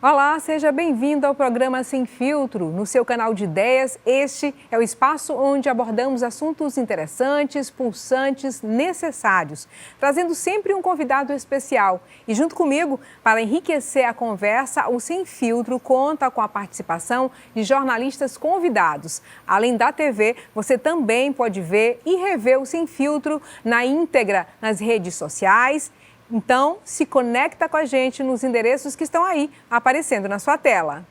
Olá, seja bem-vindo ao programa Sem Filtro. No seu canal de ideias, este é o espaço onde abordamos assuntos interessantes, pulsantes, necessários, trazendo sempre um convidado especial. E junto comigo, para enriquecer a conversa, o Sem Filtro conta com a participação de jornalistas convidados. Além da TV, você também pode ver e rever o Sem Filtro na íntegra nas redes sociais. Então, se conecta com a gente nos endereços que estão aí, aparecendo na sua tela.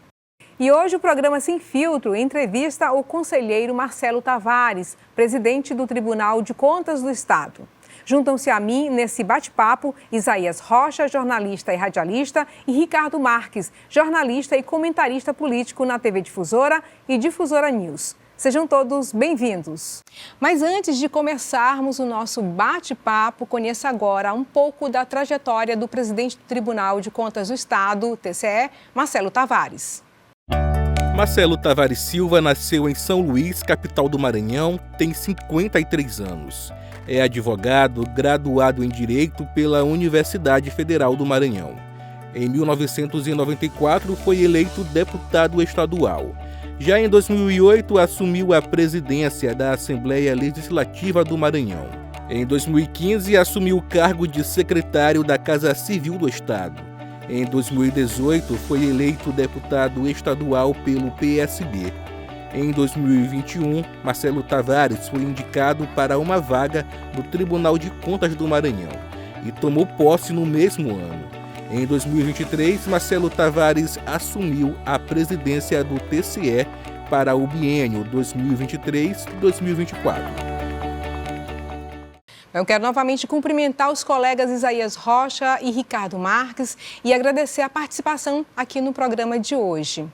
E hoje o programa Sem Filtro entrevista o conselheiro Marcelo Tavares, presidente do Tribunal de Contas do Estado. Juntam-se a mim nesse bate-papo Isaías Rocha, jornalista e radialista, e Ricardo Marques, jornalista e comentarista político na TV Difusora e Difusora News. Sejam todos bem-vindos. Mas antes de começarmos o nosso bate-papo, conheça agora um pouco da trajetória do presidente do Tribunal de Contas do Estado, TCE, Marcelo Tavares. Marcelo Tavares Silva nasceu em São Luís, capital do Maranhão, tem 53 anos. É advogado, graduado em Direito pela Universidade Federal do Maranhão. Em 1994, foi eleito deputado estadual. Já em 2008, assumiu a presidência da Assembleia Legislativa do Maranhão. Em 2015, assumiu o cargo de secretário da Casa Civil do Estado. Em 2018, foi eleito deputado estadual pelo PSB. Em 2021, Marcelo Tavares foi indicado para uma vaga no Tribunal de Contas do Maranhão e tomou posse no mesmo ano. Em 2023, Marcelo Tavares assumiu a presidência do TCE para o biênio 2023-2024. Eu quero novamente cumprimentar os colegas Isaías Rocha e Ricardo Marques e agradecer a participação aqui no programa de hoje.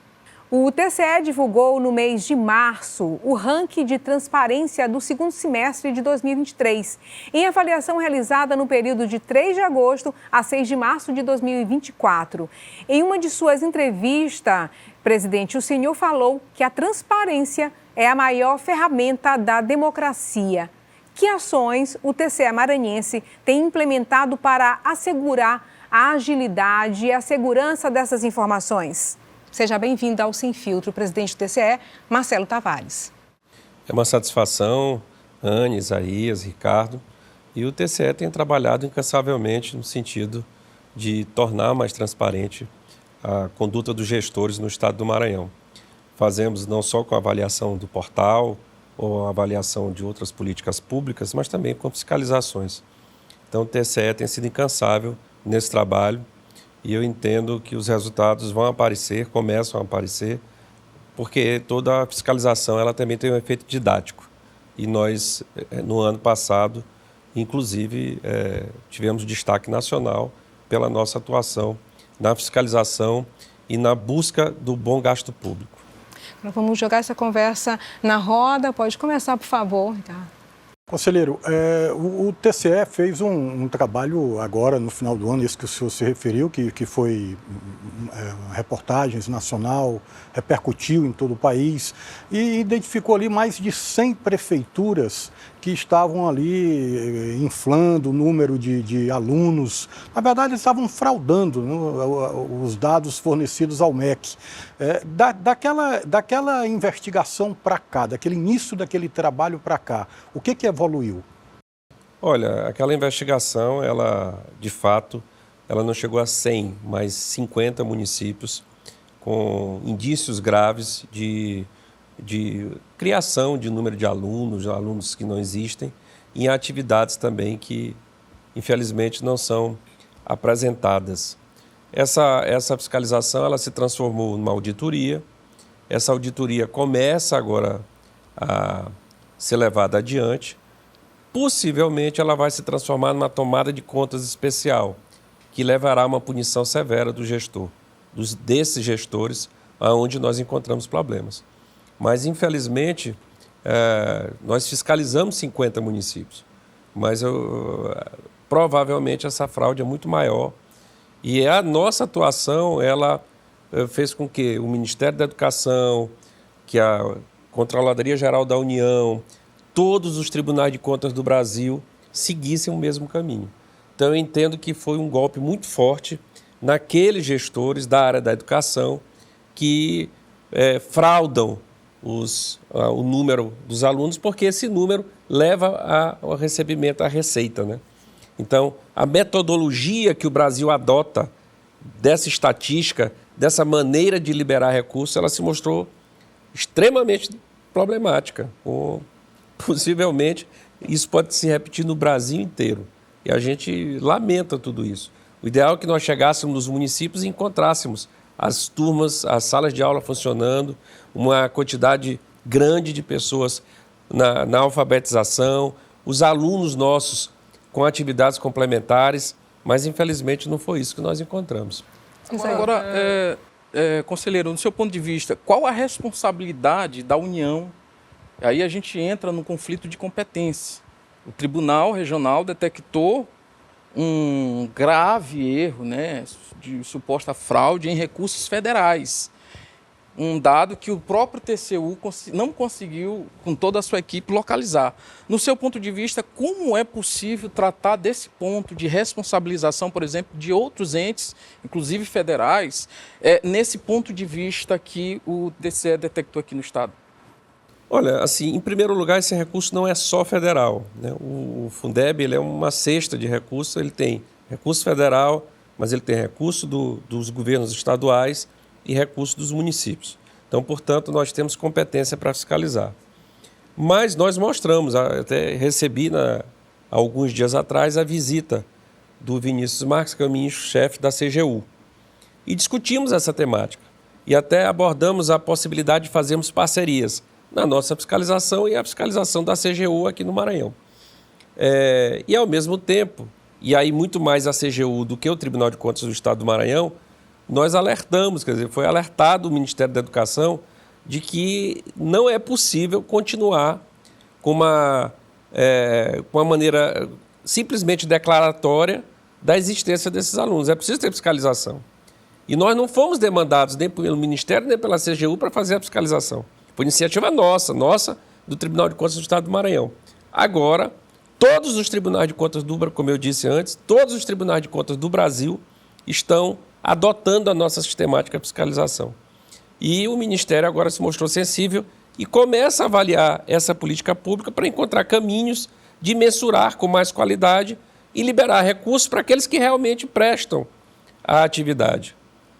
O TCE divulgou no mês de março o ranking de transparência do segundo semestre de 2023, em avaliação realizada no período de 3 de agosto a 6 de março de 2024. Em uma de suas entrevistas, presidente, o senhor falou que a transparência é a maior ferramenta da democracia. Que ações o TCE maranhense tem implementado para assegurar a agilidade e a segurança dessas informações? Seja bem-vindo ao Sem Filtro, presidente do TCE, Marcelo Tavares. É uma satisfação, Anne, Isaías, Ricardo, e o TCE tem trabalhado incansavelmente no sentido de tornar mais transparente a conduta dos gestores no estado do Maranhão. Fazemos não só com a avaliação do portal ou a avaliação de outras políticas públicas, mas também com fiscalizações. Então o TCE tem sido incansável nesse trabalho. E eu entendo que os resultados vão aparecer, começam a aparecer, porque toda a fiscalização ela também tem um efeito didático. E nós, no ano passado, inclusive, tivemos destaque nacional pela nossa atuação na fiscalização e na busca do bom gasto público. Agora vamos jogar essa conversa na roda. Pode começar, por favor, Ricardo. Conselheiro, o TCE fez um trabalho agora no final do ano, isso que o senhor se referiu, que foi reportagens nacional, repercutiu em todo o país e identificou ali mais de 100 prefeituras que estavam ali inflando o número de alunos. Na verdade, eles estavam fraudando, né, os dados fornecidos ao MEC. Daquela investigação para cá, daquele início daquele trabalho para cá, o que evoluiu? Olha, aquela investigação, ela, de fato, ela não chegou a 100, mas 50 municípios com indícios graves de criação de número de alunos que não existem, e atividades também que, infelizmente, não são apresentadas. Essa fiscalização ela se transformou numa auditoria. Essa auditoria começa agora a ser levada adiante. Possivelmente ela vai se transformar numa tomada de contas especial, que levará a uma punição severa do gestor, desses gestores, onde nós encontramos problemas. Mas, infelizmente, nós fiscalizamos 50 municípios, mas provavelmente essa fraude é muito maior. E a nossa atuação, ela fez com que o Ministério da Educação, que a Controladoria Geral da União, todos os tribunais de contas do Brasil seguissem o mesmo caminho. Então, eu entendo que foi um golpe muito forte naqueles gestores da área da educação que fraudam o número dos alunos, porque esse número leva ao recebimento, à receita, né? Então, a metodologia que o Brasil adota dessa estatística, dessa maneira de liberar recursos, ela se mostrou extremamente problemática. Possivelmente, isso pode se repetir no Brasil inteiro. E a gente lamenta tudo isso. O ideal é que nós chegássemos nos municípios e encontrássemos as turmas, as salas de aula funcionando, uma quantidade grande de pessoas na alfabetização, os alunos nossos com atividades complementares, mas infelizmente não foi isso que nós encontramos. Agora, conselheiro, no seu ponto de vista, qual a responsabilidade da União? Aí a gente entra num conflito de competência. O Tribunal Regional detectou um grave erro, né, de suposta fraude em recursos federais. Um dado que o próprio TCU não conseguiu, com toda a sua equipe, localizar. No seu ponto de vista, como é possível tratar desse ponto de responsabilização, por exemplo, de outros entes, inclusive federais, nesse ponto de vista que o TCE detectou aqui no Estado? Olha, assim, em primeiro lugar, esse recurso não é só federal, né? O Fundeb, ele é uma cesta de recursos, ele tem recurso federal, mas ele tem recurso dos governos estaduais e recurso dos municípios. Então, portanto, nós temos competência para fiscalizar. Mas nós mostramos, até recebi há alguns dias atrás a visita do Vinícius Marques, que é o ministro-chefe da CGU, e discutimos essa temática. E até abordamos a possibilidade de fazermos parcerias na nossa fiscalização e a fiscalização da CGU aqui no Maranhão. E, ao mesmo tempo, e aí muito mais a CGU do que o Tribunal de Contas do Estado do Maranhão, nós alertamos, quer dizer, foi alertado o Ministério da Educação de que não é possível continuar com uma maneira simplesmente declaratória da existência desses alunos. É preciso ter fiscalização. E nós não fomos demandados nem pelo Ministério nem pela CGU para fazer a fiscalização. Foi iniciativa nossa, do Tribunal de Contas do Estado do Maranhão. Agora, todos os tribunais de contas como eu disse antes, todos os tribunais de contas do Brasil estão adotando a nossa sistemática fiscalização. E o Ministério agora se mostrou sensível e começa a avaliar essa política pública para encontrar caminhos de mensurar com mais qualidade e liberar recursos para aqueles que realmente prestam a atividade.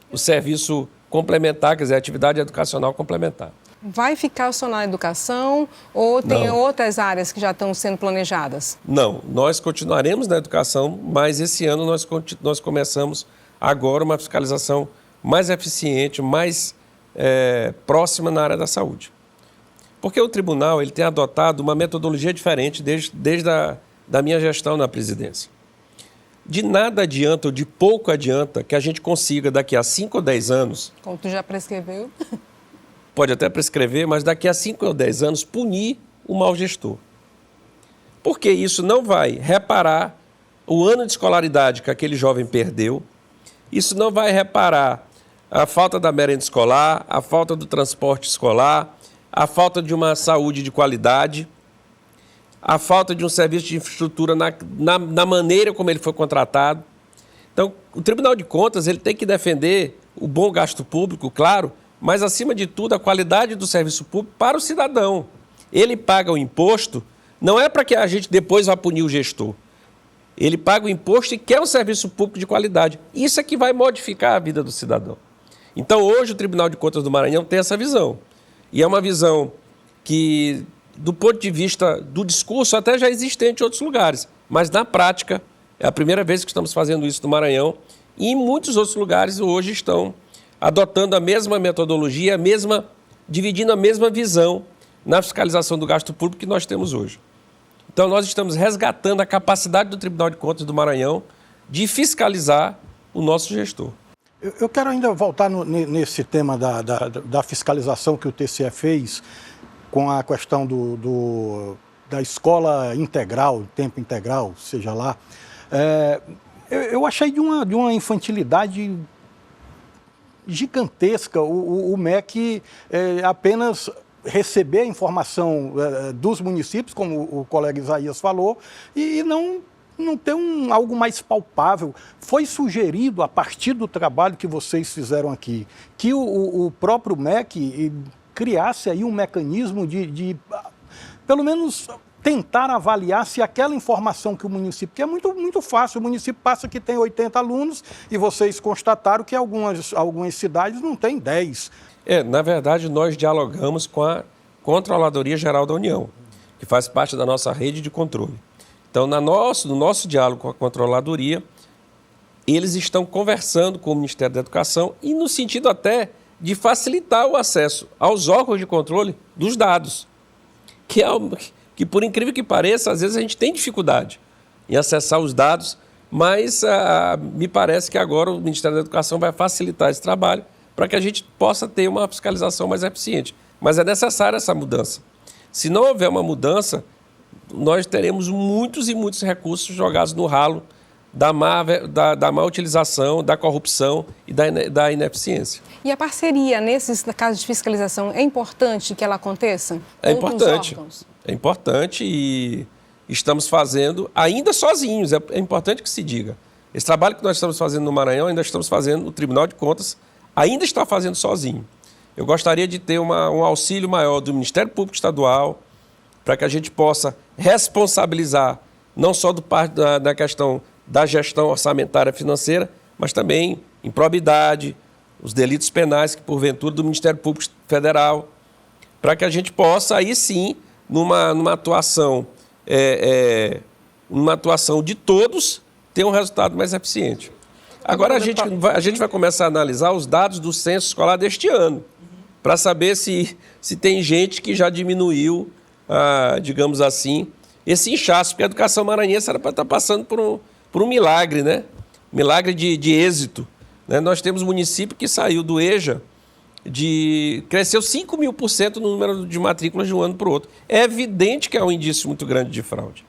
O serviço complementar, quer dizer, a atividade educacional complementar. Vai ficar só na educação ou tem outras áreas que já estão sendo planejadas? Não, nós continuaremos na educação, mas esse ano nós começamos agora uma fiscalização mais eficiente, mais próxima na área da saúde. Porque o tribunal ele tem adotado uma metodologia diferente desde a minha gestão na presidência. De nada adianta ou de pouco adianta que a gente consiga daqui a 5 ou 10 anos... Como tu já prescreveu... Pode até prescrever, mas daqui a 5 ou 10 anos punir o mau gestor. Porque isso não vai reparar o ano de escolaridade que aquele jovem perdeu, isso não vai reparar a falta da merenda escolar, a falta do transporte escolar, a falta de uma saúde de qualidade, a falta de um serviço de infraestrutura na maneira como ele foi contratado. Então, o Tribunal de Contas ele tem que defender o bom gasto público, claro, mas, acima de tudo, a qualidade do serviço público para o cidadão. Ele paga o imposto, não é para que a gente depois vá punir o gestor. Ele paga o imposto e quer um serviço público de qualidade. Isso é que vai modificar a vida do cidadão. Então, hoje, o Tribunal de Contas do Maranhão tem essa visão. E é uma visão que, do ponto de vista do discurso, até já existente em outros lugares. Mas, na prática, é a primeira vez que estamos fazendo isso no Maranhão. E em muitos outros lugares hoje estão adotando a mesma metodologia, dividindo a mesma visão na fiscalização do gasto público que nós temos hoje. Então, nós estamos resgatando a capacidade do Tribunal de Contas do Maranhão de fiscalizar o nosso gestor. Eu quero ainda voltar nesse tema da fiscalização que o TCE fez com a questão da escola integral, tempo integral, seja lá. Eu achei de uma infantilidade gigantesca o MEC apenas receber a informação dos municípios, como o colega Isaías falou, e não não ter algo mais palpável. Foi sugerido, a partir do trabalho que vocês fizeram aqui, que o próprio MEC criasse aí um mecanismo de pelo menos, tentar avaliar se aquela informação que o município... Que é muito fácil, o município passa que tem 80 alunos e vocês constataram que algumas cidades não têm 10. Na verdade, nós dialogamos com a Controladoria Geral da União, que faz parte da nossa rede de controle. Então, no nosso diálogo com a Controladoria, eles estão conversando com o Ministério da Educação e no sentido até de facilitar o acesso aos órgãos de controle dos dados, que por incrível que pareça, às vezes a gente tem dificuldade em acessar os dados, mas me parece que agora o Ministério da Educação vai facilitar esse trabalho para que a gente possa ter uma fiscalização mais eficiente. Mas é necessária essa mudança. Se não houver uma mudança, nós teremos muitos e muitos recursos jogados no ralo da má utilização, da corrupção e da ineficiência. E a parceria nesses casos de fiscalização, é importante que ela aconteça? É importante. É importante e estamos fazendo ainda sozinhos, é importante que se diga. Esse trabalho que nós estamos fazendo no Maranhão, ainda estamos fazendo, o Tribunal de Contas ainda está fazendo sozinho. Eu gostaria de ter um auxílio maior do Ministério Público Estadual para que a gente possa responsabilizar não só da questão da gestão orçamentária financeira, mas também improbidade, os delitos penais que, porventura, do Ministério Público Federal, para que a gente possa, aí sim, numa atuação de todos, ter um resultado mais eficiente. Agora a gente vai começar a analisar os dados do censo escolar deste ano, para saber se tem gente que já diminuiu, digamos assim, esse inchaço, porque a educação maranhense era para estar passando por um milagre, né? Milagre de êxito. Né? Nós temos um município que saiu do EJA, cresceu 5.000% no número de matrículas de um ano para o outro. É evidente que é um indício muito grande de fraude.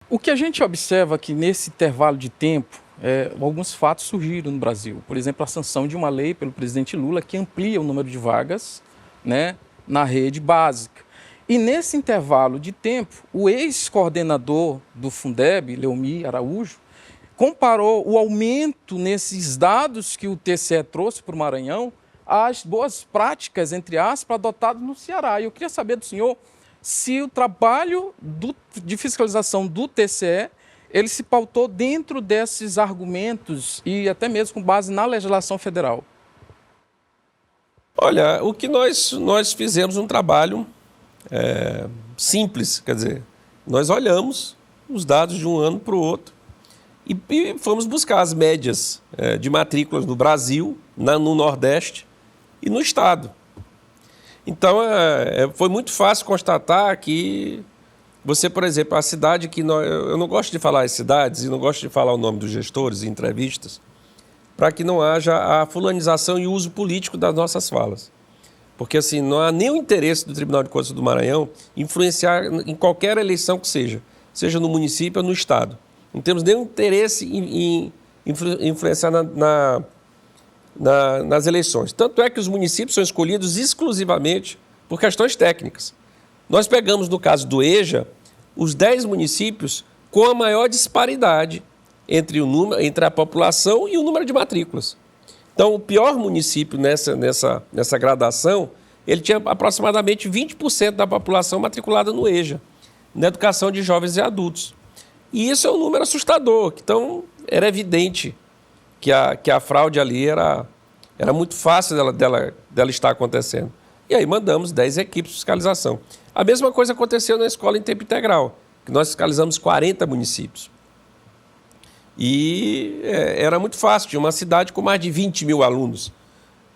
O que a gente observa que nesse intervalo de tempo, alguns fatos surgiram no Brasil. Por exemplo, a sanção de uma lei pelo presidente Lula que amplia o número de vagas, né, na rede básica. E nesse intervalo de tempo, o ex-coordenador do Fundeb, Leomir Araújo, comparou o aumento nesses dados que o TCE trouxe para o Maranhão às boas práticas, entre aspas, adotadas no Ceará. E eu queria saber do senhor se o trabalho de fiscalização do TCE ele se pautou dentro desses argumentos e até mesmo com base na legislação federal. Olha, o que nós fizemos um trabalho simples, quer dizer, nós olhamos os dados de um ano para o outro e fomos buscar as médias de matrículas no Brasil, no Nordeste e no Estado. Então, foi muito fácil constatar que você, por exemplo, a cidade que eu não gosto de falar as cidades e não gosto de falar o nome dos gestores em entrevistas, para que não haja a fulanização e uso político das nossas falas. Porque assim, não há nenhum interesse do Tribunal de Contas do Maranhão influenciar em qualquer eleição que seja no município ou no Estado. Não temos nenhum interesse em influenciar nas eleições. Tanto é que os municípios são escolhidos exclusivamente por questões técnicas. Nós pegamos, no caso do EJA, os 10 municípios com a maior disparidade entre a população e o número de matrículas. Então, o pior município nessa gradação, ele tinha aproximadamente 20% da população matriculada no EJA, na educação de jovens e adultos. E isso é um número assustador. Então, era evidente que a fraude ali era muito fácil dela estar acontecendo. E aí mandamos 10 equipes de fiscalização. A mesma coisa aconteceu na escola em tempo integral, que nós fiscalizamos 40 municípios. E era muito fácil, tinha uma cidade com mais de 20 mil alunos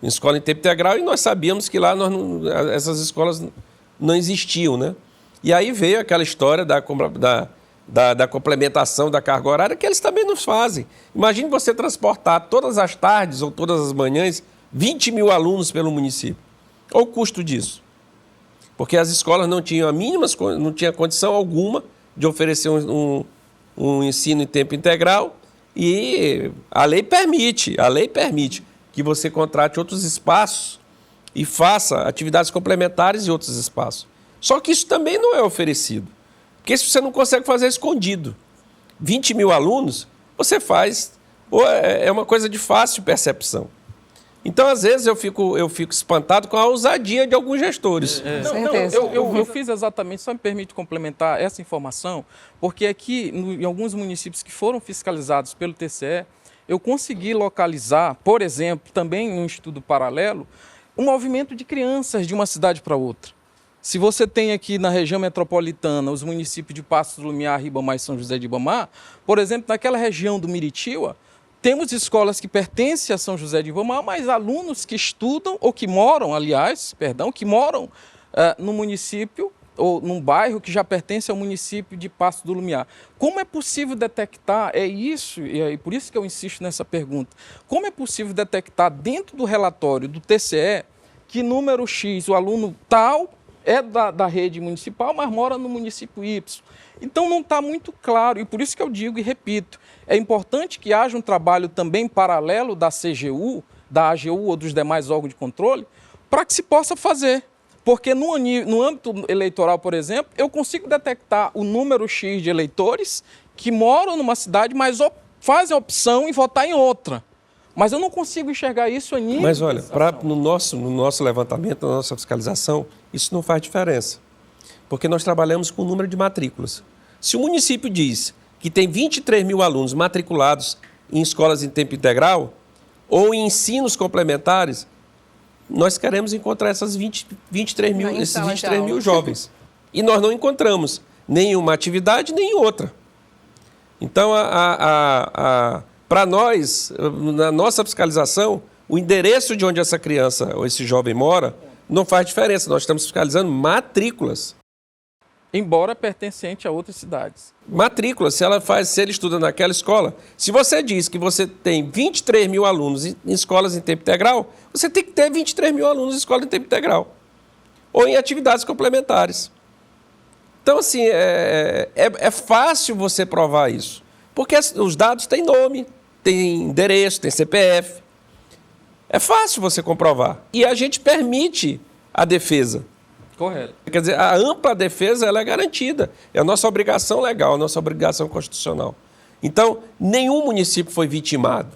em escola em tempo integral e nós sabíamos que lá essas escolas não existiam, né? E aí veio aquela história da complementação da carga horária que eles também nos fazem. Imagine você transportar todas as tardes ou todas as manhãs 20 mil alunos pelo município. Qual o custo disso? Porque as escolas não tinham não tinha condição alguma de oferecer um ensino em tempo integral e a lei permite que você contrate outros espaços e faça atividades complementares em outros espaços. Só que isso também não é oferecido, porque isso você não consegue fazer escondido. 20 mil alunos, você faz, é uma coisa de fácil percepção. Então, às vezes, eu fico espantado com a ousadia de alguns gestores. Eu fiz exatamente, só me permite complementar essa informação, porque aqui, em alguns municípios que foram fiscalizados pelo TCE, eu consegui localizar, por exemplo, também em um estudo paralelo, um movimento de crianças de uma cidade para outra. Se você tem aqui na região metropolitana os municípios de Passos do Lumiar, Ribamar e São José de Ribamar, por exemplo, naquela região do Miritiba, temos escolas que pertencem a São José de Ribamar, mas alunos que estudam, ou que moram, que moram no município, ou num bairro que já pertence ao município de Passos do Lumiar. Como é possível detectar, e por isso que eu insisto nessa pergunta, como é possível detectar dentro do relatório do TCE que número X, o aluno tal, é da rede municipal, mas mora no município Y? Então não está muito claro, e por isso que eu digo e repito, é importante que haja um trabalho também paralelo da CGU, da AGU ou dos demais órgãos de controle, para que se possa fazer. Porque no âmbito eleitoral, por exemplo, eu consigo detectar o número X de eleitores que moram numa cidade, mas fazem a opção em votar em outra. Mas eu não consigo enxergar isso a nível... Mas olha, no nosso levantamento, na nossa fiscalização, isso não faz diferença. Porque nós trabalhamos com o número de matrículas. Se o município diz que tem 23 mil alunos matriculados em escolas em tempo integral ou em ensinos complementares, nós queremos encontrar esses 23 mil jovens. E nós não encontramos nenhuma atividade, nem outra. Então, para nós, na nossa fiscalização, o endereço de onde essa criança ou esse jovem mora não faz diferença. Nós estamos fiscalizando matrículas. Embora pertencente a outras cidades. Matrícula, se ele estuda naquela escola, se você diz que você tem 23 mil alunos em escolas em tempo integral, você tem que ter 23 mil alunos em escola em tempo integral. Ou em atividades complementares. Então, assim, é fácil você provar isso. Porque os dados têm nome, têm endereço, têm CPF. É fácil você comprovar. E a gente permite a defesa. Correto. Quer dizer, a ampla defesa ela é garantida. É a nossa obrigação legal, a nossa obrigação constitucional. Então, nenhum município foi vitimado.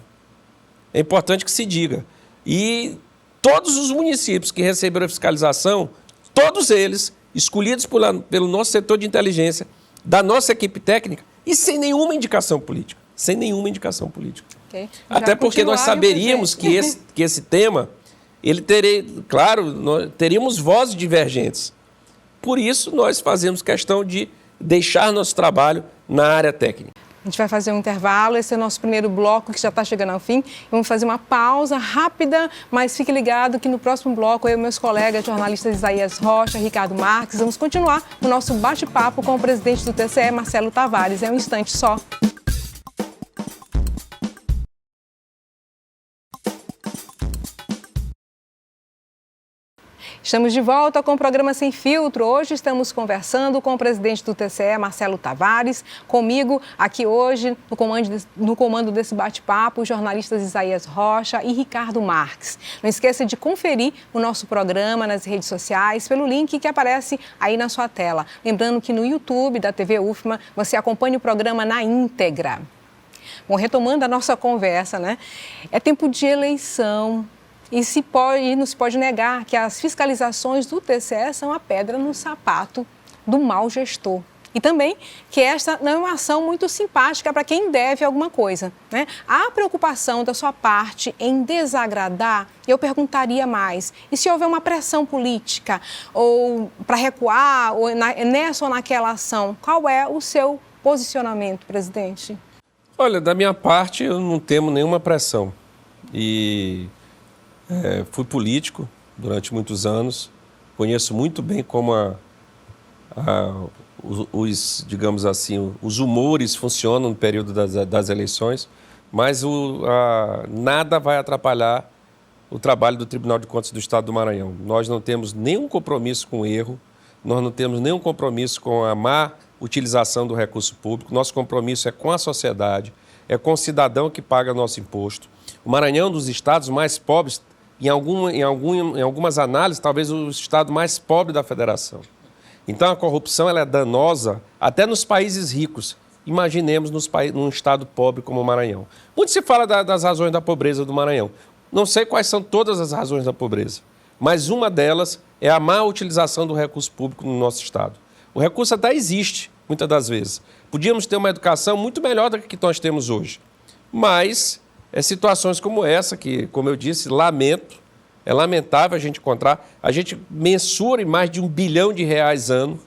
É importante que se diga. E todos os municípios que receberam a fiscalização, todos eles, escolhidos pelo nosso setor de inteligência, da nossa equipe técnica, e sem nenhuma indicação política. Sem nenhuma indicação política. Okay. Até porque nós saberíamos que esse tema... teríamos vozes divergentes. Por isso, nós fazemos questão de deixar nosso trabalho na área técnica. A gente vai fazer um intervalo, esse é o nosso primeiro bloco que já está chegando ao fim. Vamos fazer uma pausa rápida, mas fique ligado que no próximo bloco eu e meus colegas jornalistas Isaías Rocha, Ricardo Marques, vamos continuar o nosso bate-papo com o presidente do TCE, Marcelo Tavares. É um instante só. Estamos de volta com o programa Sem Filtro. Hoje estamos conversando com o presidente do TCE, Marcelo Tavares. Comigo, aqui hoje, no comando desse bate-papo, os jornalistas Isaías Rocha e Ricardo Marques. Não esqueça de conferir o nosso programa nas redes sociais pelo link que aparece aí na sua tela. Lembrando que no YouTube da TV UFMA você acompanha o programa na íntegra. Bom, retomando a nossa conversa, né? É tempo de eleição. E não se pode negar que as fiscalizações do TCE são a pedra no sapato do mau gestor. E também que esta não é uma ação muito simpática para quem deve alguma coisa, né? Há preocupação da sua parte em desagradar? Eu perguntaria mais. E se houver uma pressão política ou para recuar ou nessa ou naquela ação, qual é o seu posicionamento, presidente? Olha, da minha parte eu não temo nenhuma pressão. Fui político durante muitos anos, conheço muito bem como digamos assim, os humores funcionam no período das eleições, mas nada vai atrapalhar o trabalho do Tribunal de Contas do Estado do Maranhão. Nós não temos nenhum compromisso com o erro, nós não temos nenhum compromisso com a má utilização do recurso público, nosso compromisso é com a sociedade, é com o cidadão que paga nosso imposto. O Maranhão é um dos estados mais pobres, em algumas análises, talvez o estado mais pobre da federação. Então, a corrupção ela é danosa até nos países ricos, imaginemos num estado pobre como o Maranhão. Muito se fala das razões da pobreza do Maranhão. Não sei quais são todas as razões da pobreza, mas uma delas é a má utilização do recurso público no nosso estado. O recurso até existe, muitas das vezes. Podíamos ter uma educação muito melhor do que nós temos hoje. Mas situações como essa, que, como eu disse, é lamentável a gente encontrar. A gente mensura em mais de R$1 bilhão ano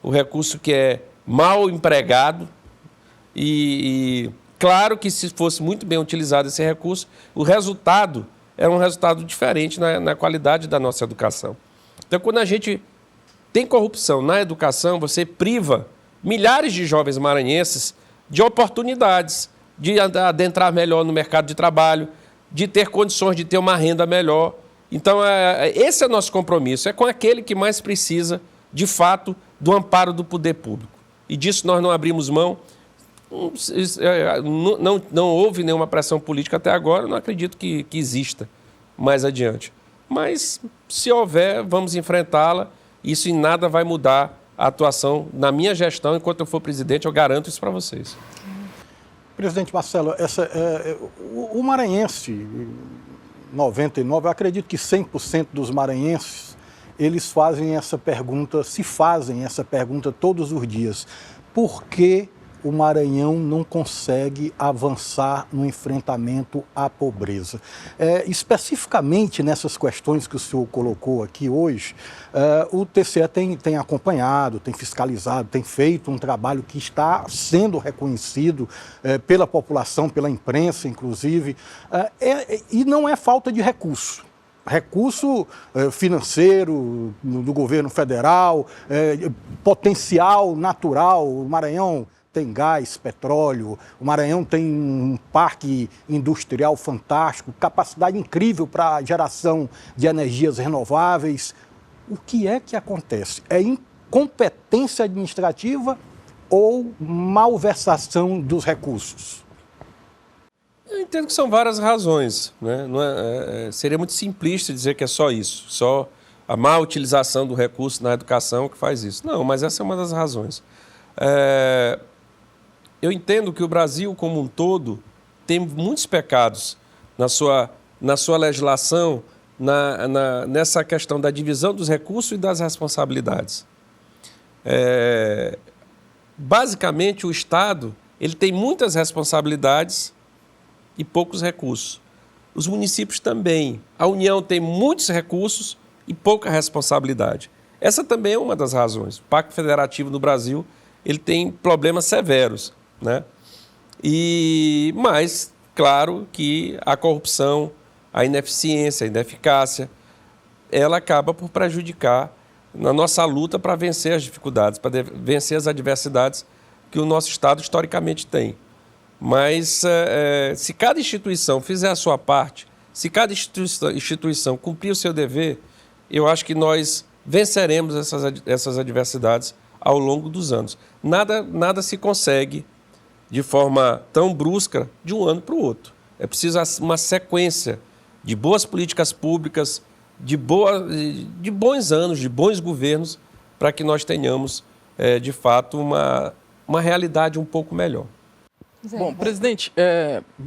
o recurso que é mal empregado. E claro que se fosse muito bem utilizado esse recurso, o resultado era um resultado diferente na qualidade da nossa educação. Então, quando a gente tem corrupção na educação, você priva milhares de jovens maranhenses de oportunidades, de adentrar melhor no mercado de trabalho, de ter condições de ter uma renda melhor. Então, esse é o nosso compromisso, é com aquele que mais precisa, de fato, do amparo do poder público. E disso nós não abrimos mão. Não houve nenhuma pressão política até agora, não acredito que exista mais adiante. Mas, se houver, vamos enfrentá-la. Isso em nada vai mudar a atuação na minha gestão. Enquanto eu for presidente, eu garanto isso para vocês. Presidente Marcelo, o maranhense, 99%, eu acredito que 100% dos maranhenses, eles se fazem essa pergunta todos os dias. Por que o Maranhão não consegue avançar no enfrentamento à pobreza? Especificamente nessas questões que o senhor colocou aqui hoje, o TCE tem acompanhado, tem fiscalizado, tem feito um trabalho que está sendo reconhecido pela população, pela imprensa, inclusive, e não é falta de recurso financeiro do governo federal, potencial natural. O Maranhão tem gás, petróleo, o Maranhão tem um parque industrial fantástico, capacidade incrível para geração de energias renováveis. O que é que acontece? É incompetência administrativa ou malversação dos recursos? Eu entendo que são várias razões, né? Seria muito simplista dizer que é só isso, só a má utilização do recurso na educação que faz isso. Não, mas essa é uma das razões. Eu entendo que o Brasil, como um todo, tem muitos pecados na sua legislação, nessa questão da divisão dos recursos e das responsabilidades. Basicamente, o Estado ele tem muitas responsabilidades e poucos recursos. Os municípios também. A União tem muitos recursos e pouca responsabilidade. Essa também é uma das razões. O Pacto Federativo no Brasil ele tem problemas severos, né? Mas, claro que a corrupção, a ineficiência, a ineficácia, ela acaba por prejudicar na nossa luta para vencer as dificuldades, para vencer as adversidades que o nosso Estado historicamente tem. Mas se cada instituição fizer a sua parte, se cada instituição cumprir o seu dever, eu acho que nós venceremos essas adversidades ao longo dos anos. Nada se consegue de forma tão brusca de um ano para o outro. É preciso uma sequência de boas políticas públicas, de bons anos, de bons governos, para que nós tenhamos, de fato, uma realidade um pouco melhor. Bom, presidente,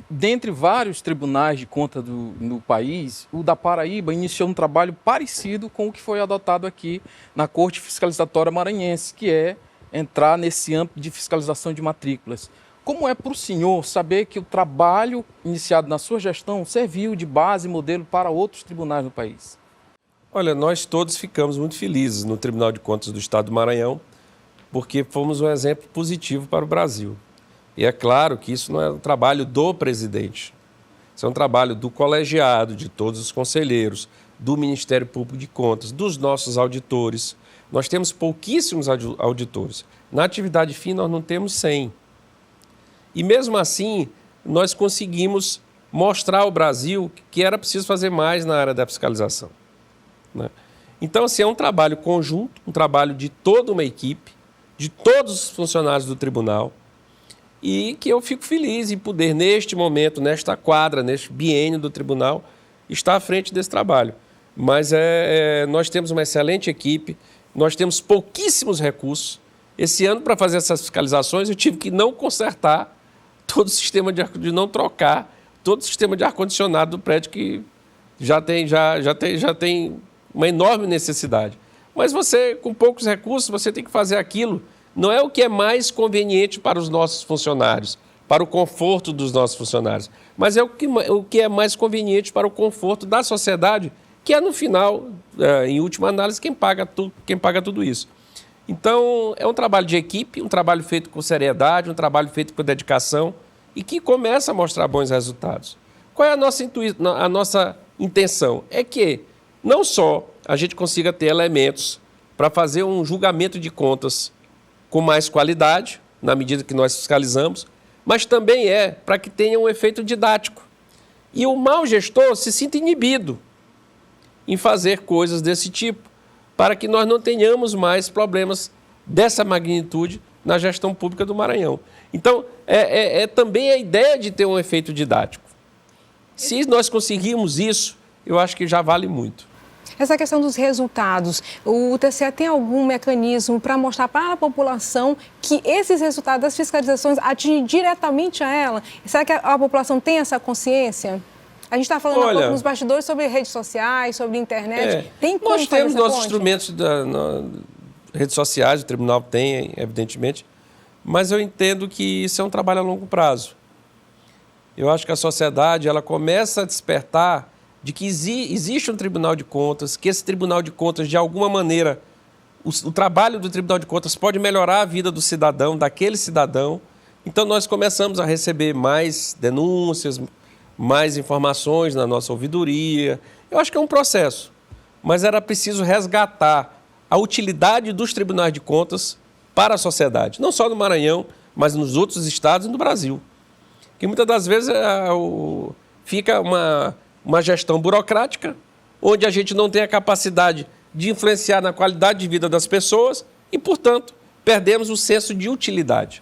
dentre vários tribunais de conta no país, o da Paraíba iniciou um trabalho parecido com o que foi adotado aqui na Corte Fiscalizatória Maranhense, que é entrar nesse âmbito de fiscalização de matrículas. Como é para o senhor saber que o trabalho iniciado na sua gestão serviu de base e modelo para outros tribunais no país? Olha, nós todos ficamos muito felizes no Tribunal de Contas do Estado do Maranhão, porque fomos um exemplo positivo para o Brasil. E é claro que isso não é um trabalho do presidente, isso é um trabalho do colegiado, de todos os conselheiros, do Ministério Público de Contas, dos nossos auditores. Nós temos pouquíssimos auditores. Na atividade fim, nós não temos 100. E mesmo assim, nós conseguimos mostrar ao Brasil que era preciso fazer mais na área da fiscalização, né? Então, assim, é um trabalho conjunto, um trabalho de toda uma equipe, de todos os funcionários do tribunal, e que eu fico feliz em poder, neste momento, nesta quadra, neste biênio do tribunal, estar à frente desse trabalho. Mas nós temos uma excelente equipe, nós temos pouquíssimos recursos Esse ano, para fazer essas fiscalizações, eu tive que não consertar todo o sistema de não trocar todo o sistema de ar-condicionado do prédio, que já tem uma enorme necessidade. Mas você, com poucos recursos, você tem que fazer aquilo. Não é o que é mais conveniente para os nossos funcionários, para o conforto dos nossos funcionários, mas é o que é mais conveniente para o conforto da sociedade, que é, no final, em última análise, quem paga tudo isso. Então, é um trabalho de equipe, um trabalho feito com seriedade, um trabalho feito com dedicação e que começa a mostrar bons resultados. Qual é a nossa intenção? É que não só a gente consiga ter elementos para fazer um julgamento de contas com mais qualidade, na medida que nós fiscalizamos, mas também para que tenha um efeito didático. E o mau gestor se sinta inibido em fazer coisas desse tipo, para que nós não tenhamos mais problemas dessa magnitude na gestão pública do Maranhão. Então, também a ideia de ter um efeito didático. Se nós conseguirmos isso, eu acho que já vale muito. Essa questão dos resultados, o TCE tem algum mecanismo para mostrar para a população que esses resultados das fiscalizações atingem diretamente a ela? Será que a população tem essa consciência? A gente está falando há pouco nos bastidores sobre redes sociais, sobre internet. Tem como nós temos nossos ponte? Instrumentos redes sociais, o tribunal tem, evidentemente, mas eu entendo que isso é um trabalho a longo prazo. Eu acho que a sociedade ela começa a despertar de que existe um Tribunal de Contas, que esse Tribunal de Contas, de alguma maneira, o trabalho do Tribunal de Contas pode melhorar a vida do cidadão, daquele cidadão. Então, nós começamos a receber mais denúncias, mais informações na nossa ouvidoria. Eu acho que é um processo, mas era preciso resgatar a utilidade dos tribunais de contas para a sociedade, não só no Maranhão, mas nos outros estados e no Brasil. Que muitas das vezes fica uma gestão burocrática, onde a gente não tem a capacidade de influenciar na qualidade de vida das pessoas e, portanto, perdemos o senso de utilidade.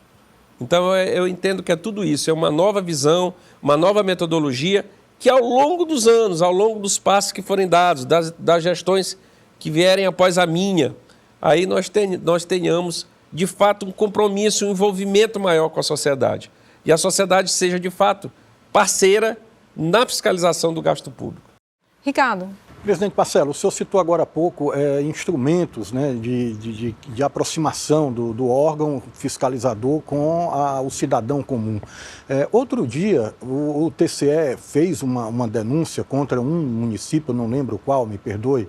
Então, eu entendo que é tudo isso, é uma nova visão, uma nova metodologia que, ao longo dos anos, ao longo dos passos que forem dados, das gestões que vierem após a minha, aí nós tenhamos, de fato, um compromisso, um envolvimento maior com a sociedade. E a sociedade seja, de fato, parceira na fiscalização do gasto público. Ricardo. Presidente Marcelo, o senhor citou agora há pouco instrumentos, né, de aproximação do órgão fiscalizador com o cidadão comum. Outro dia, o TCE fez uma denúncia contra um município, não lembro qual, me perdoe,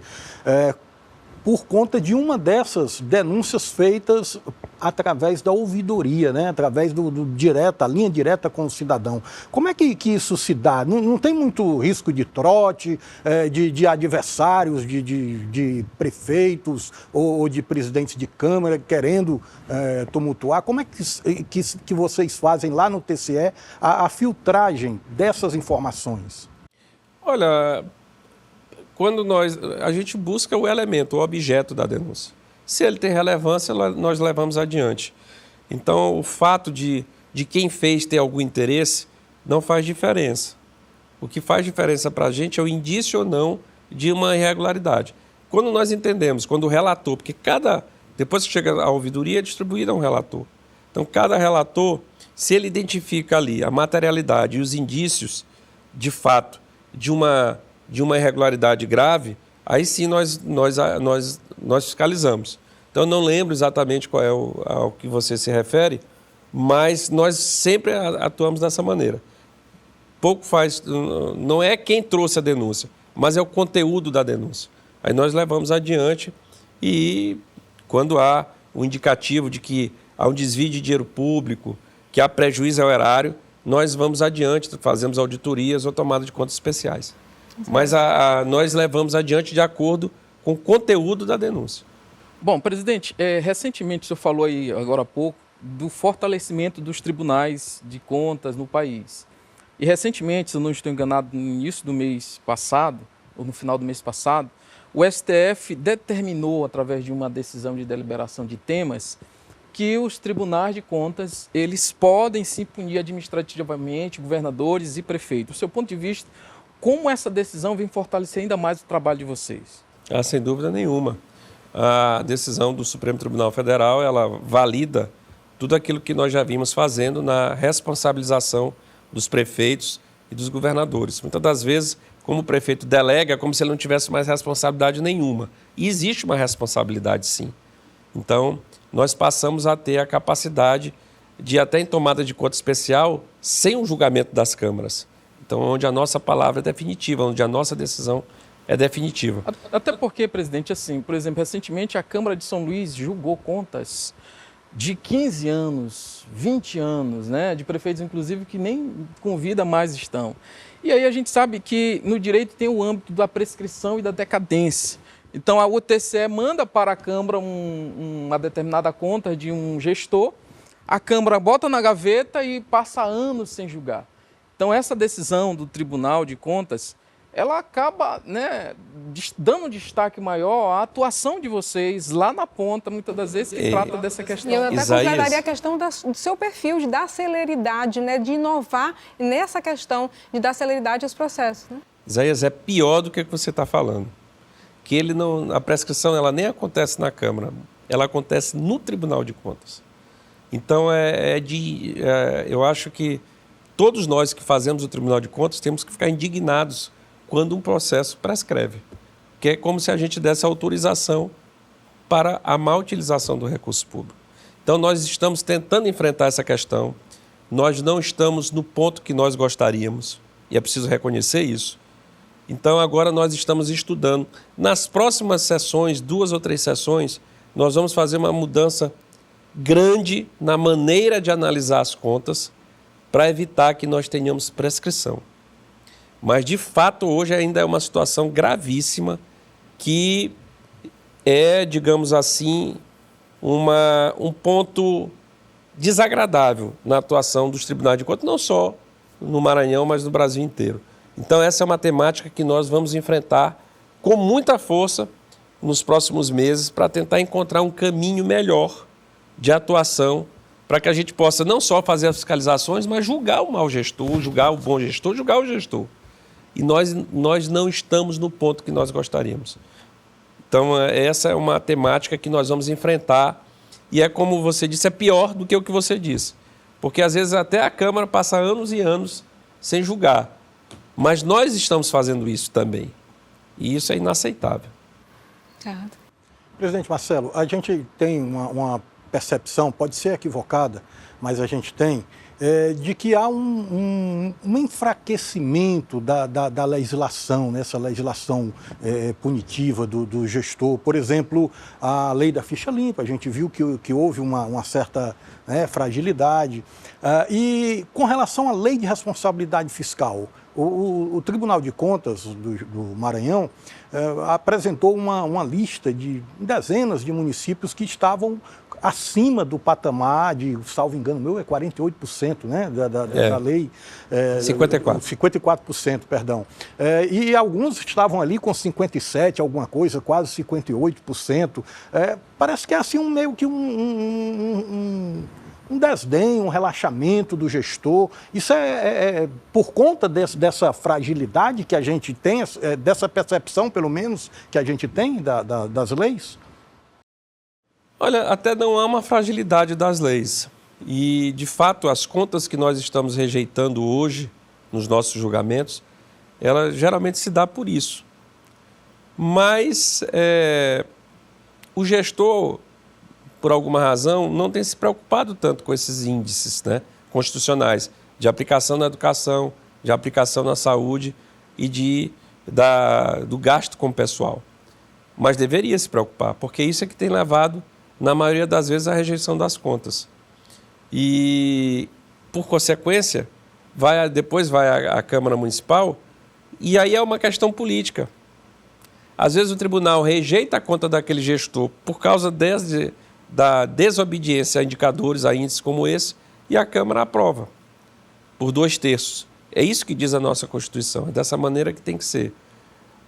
por conta de uma dessas denúncias feitas através da ouvidoria, né? Através a linha direta com o cidadão. Como é que isso se dá? Não tem muito risco de trote, de adversários, de prefeitos ou de presidentes de Câmara querendo tumultuar? Como é que vocês fazem lá no TCE a filtragem dessas informações? Olha, quando a gente busca o elemento, o objeto da denúncia. Se ele tem relevância, nós levamos adiante. Então, o fato de quem fez ter algum interesse não faz diferença. O que faz diferença para a gente é o indício ou não de uma irregularidade. Quando nós entendemos, quando o relator, porque depois que chega a ouvidoria, é distribuído a um relator. Então, cada relator, se ele identifica ali a materialidade e os indícios, de fato, de uma irregularidade grave, aí sim nós fiscalizamos. Então, eu não lembro exatamente qual é ao que você se refere, mas nós sempre atuamos dessa maneira. Não é quem trouxe a denúncia, mas é o conteúdo da denúncia. Aí nós levamos adiante e, quando há um indicativo de que há um desvio de dinheiro público, que há prejuízo ao erário, nós vamos adiante, fazemos auditorias ou tomada de contas especiais. Mas nós levamos adiante de acordo com o conteúdo da denúncia. Bom, presidente, recentemente o senhor falou aí, agora há pouco, do fortalecimento dos tribunais de contas no país. E recentemente, se eu não estou enganado, no início do mês passado, ou no final do mês passado, o STF determinou, através de uma decisão de deliberação de temas, que os tribunais de contas, eles podem sim punir administrativamente governadores e prefeitos. Do seu ponto de vista, como essa decisão vem fortalecer ainda mais o trabalho de vocês? Sem dúvida nenhuma. a decisão do Supremo Tribunal Federal, ela valida tudo aquilo que nós já vimos fazendo na responsabilização dos prefeitos e dos governadores. Muitas das vezes, como o prefeito delega, é como se ele não tivesse mais responsabilidade nenhuma. E existe uma responsabilidade, sim. Então, nós passamos a ter a capacidade de, até em tomada de conta especial, sem o julgamento das câmaras. Então, onde a nossa palavra é definitiva, onde a nossa decisão é definitiva. Até porque, presidente, assim, por exemplo, recentemente a Câmara de São Luís julgou contas de 15 anos, 20 anos, né, de prefeitos, inclusive, que nem com vida mais estão. E aí a gente sabe que no direito tem o âmbito da prescrição e da decadência. Então, o TCE manda para a Câmara uma determinada conta de um gestor, a Câmara bota na gaveta e passa anos sem julgar. Então, essa decisão do Tribunal de Contas, ela acaba, né, dando um destaque maior à atuação de vocês lá na ponta, muitas das vezes, que trata dessa questão. E eu até consideraria a questão do seu perfil, de dar celeridade, né, de inovar nessa questão de dar celeridade aos processos. Né? Isaías, é pior do que você está falando. Que a prescrição ela nem acontece na Câmara, ela acontece no Tribunal de Contas. Então, eu acho que todos nós que fazemos o Tribunal de Contas temos que ficar indignados quando um processo prescreve, que é como se a gente desse autorização para a má utilização do recurso público. Então, nós estamos tentando enfrentar essa questão, nós não estamos no ponto que nós gostaríamos, e é preciso reconhecer isso. Então, agora nós estamos estudando. Nas próximas sessões, 2 ou 3 sessões, nós vamos fazer uma mudança grande na maneira de analisar as contas para evitar que nós tenhamos prescrição. Mas, de fato, hoje ainda é uma situação gravíssima que é, digamos assim, um ponto desagradável na atuação dos tribunais de contas, não só no Maranhão, mas no Brasil inteiro. Então, essa é uma temática que nós vamos enfrentar com muita força nos próximos meses para tentar encontrar um caminho melhor de atuação para que a gente possa não só fazer as fiscalizações, mas julgar o mau gestor, julgar o bom gestor, julgar o gestor. E nós não estamos no ponto que nós gostaríamos. Então, essa é uma temática que nós vamos enfrentar e é como você disse, é pior do que o que você disse. Porque, às vezes, até a Câmara passa anos e anos sem julgar. Mas nós estamos fazendo isso também. E isso é inaceitável. Certo. Presidente Marcelo, a gente tem uma percepção, pode ser equivocada, mas a gente tem, de que há um enfraquecimento da legislação, nessa legislação punitiva do gestor. Por exemplo, a lei da ficha limpa, a gente viu que houve uma certa fragilidade. E com relação à lei de responsabilidade fiscal, o Tribunal de Contas do Maranhão apresentou uma lista de dezenas de municípios que estavam acima do patamar de, salvo engano meu, é 48%, né, da lei. 54%, perdão. E alguns estavam ali com 57%, alguma coisa, quase 58%. Parece que é assim meio que um desdém, um relaxamento do gestor. Isso é por conta dessa fragilidade que a gente tem, dessa percepção, pelo menos, que a gente tem das leis? Olha, até não há uma fragilidade das leis. E, de fato, as contas que nós estamos rejeitando hoje, nos nossos julgamentos, ela geralmente se dá por isso. Mas o gestor, por alguma razão, não tem se preocupado tanto com esses índices, né, constitucionais de aplicação na educação, de aplicação na saúde e do gasto com o pessoal. Mas deveria se preocupar, porque isso é que tem levado, na maioria das vezes, à rejeição das contas. E, por consequência, depois vai à Câmara Municipal e aí é uma questão política. Às vezes o tribunal rejeita a conta daquele gestor por causa da desobediência a indicadores, a índices como esse, e a Câmara aprova, por 2/3. É isso que diz a nossa Constituição, é dessa maneira que tem que ser.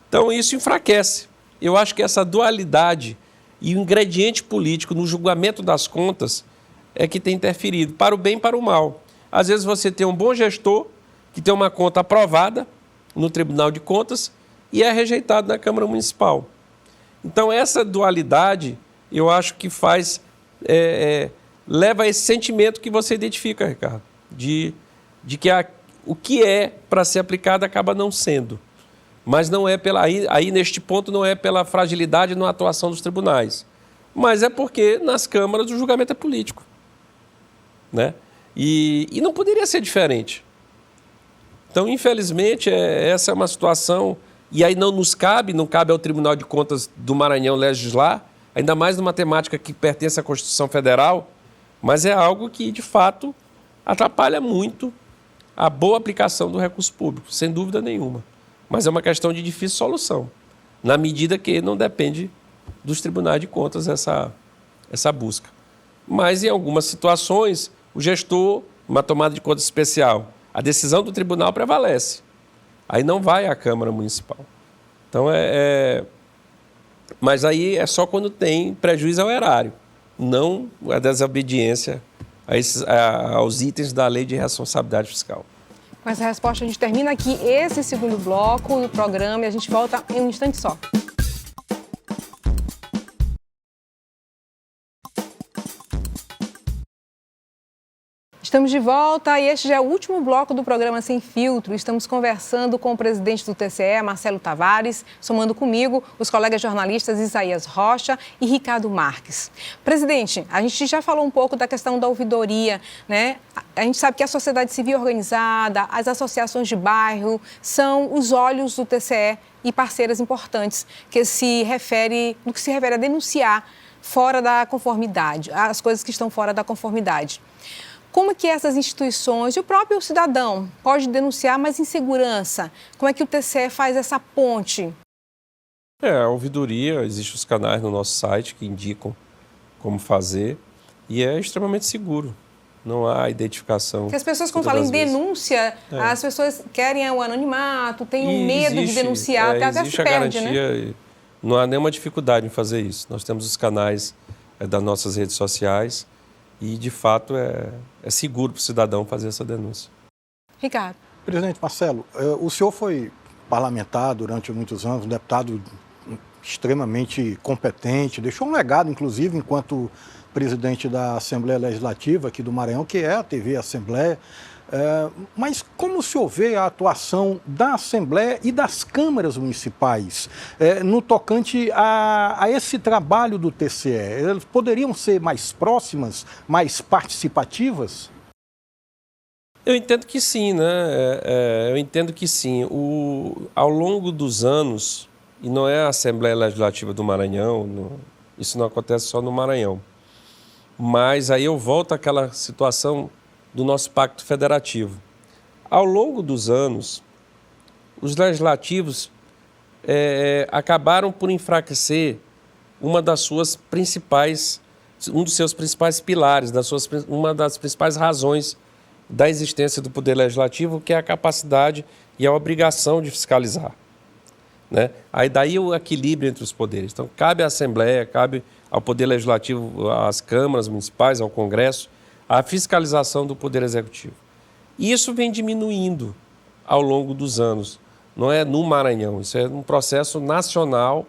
Então isso enfraquece. Eu acho que essa dualidade e o ingrediente político no julgamento das contas é que tem interferido, para o bem e para o mal. Às vezes você tem um bom gestor que tem uma conta aprovada no Tribunal de Contas e é rejeitado na Câmara Municipal. Então, essa dualidade, eu acho que leva a esse sentimento que você identifica, Ricardo, de que o que é para ser aplicado acaba não sendo. Mas não é aí neste ponto não é pela fragilidade na atuação dos tribunais, mas é porque nas câmaras o julgamento é político, né? E não poderia ser diferente. Então, infelizmente, essa é uma situação, e aí não cabe ao Tribunal de Contas do Maranhão legislar, ainda mais numa temática que pertence à Constituição Federal, mas é algo que, de fato, atrapalha muito a boa aplicação do recurso público, sem dúvida nenhuma. Mas é uma questão de difícil solução, na medida que não depende dos tribunais de contas essa busca. Mas, em algumas situações, o gestor, uma tomada de contas especial, a decisão do tribunal prevalece. Aí não vai à Câmara Municipal. Então, mas aí é só quando tem prejuízo ao erário, não a desobediência aos itens da Lei de Responsabilidade Fiscal. Com essa resposta, a gente termina aqui esse segundo bloco do programa e a gente volta em um instante só. Estamos de volta e este já é o último bloco do programa Sem Filtro. Estamos conversando com o presidente do TCE, Marcelo Tavares, somando comigo os colegas jornalistas Isaías Rocha e Ricardo Marques. Presidente, a gente já falou um pouco da questão da ouvidoria, né? A gente sabe que a sociedade civil organizada, as associações de bairro, são os olhos do TCE e parceiras importantes no que se refere a denunciar fora da conformidade, as coisas que estão fora da conformidade. Como é que essas instituições e o próprio cidadão pode denunciar mais insegurança? Como é que o TCE faz essa ponte? A ouvidoria, existem os canais no nosso site que indicam como fazer e é extremamente seguro. Não há identificação. Porque as pessoas, quando falam em denúncia, as pessoas querem o anonimato, têm um medo de denunciar, até se perde, né? Não há nenhuma dificuldade em fazer isso. Nós temos os canais das nossas redes sociais e, de fato, é seguro para o cidadão fazer essa denúncia. Ricardo. Presidente Marcelo, o senhor foi parlamentar durante muitos anos, um deputado extremamente competente, deixou um legado, inclusive, enquanto presidente da Assembleia Legislativa aqui do Maranhão, que é a TV Assembleia. Mas como o senhor vê a atuação da Assembleia e das câmaras municipais no tocante a esse trabalho do TCE? Elas poderiam ser mais próximas, mais participativas? Eu entendo que sim, né? Eu entendo que sim. Ao longo dos anos, e não é a Assembleia Legislativa do Maranhão, isso não acontece só no Maranhão, mas aí eu volto àquela situação do nosso pacto federativo. Ao longo dos anos, os legislativos acabaram por enfraquecer um dos seus principais pilares, uma das principais razões da existência do Poder Legislativo, que é a capacidade e a obrigação de fiscalizar, né? Aí daí o equilíbrio entre os poderes. Então, cabe à Assembleia, cabe ao Poder Legislativo, às câmaras municipais, ao Congresso, a fiscalização do Poder Executivo. E isso vem diminuindo ao longo dos anos. Não é no Maranhão, isso é um processo nacional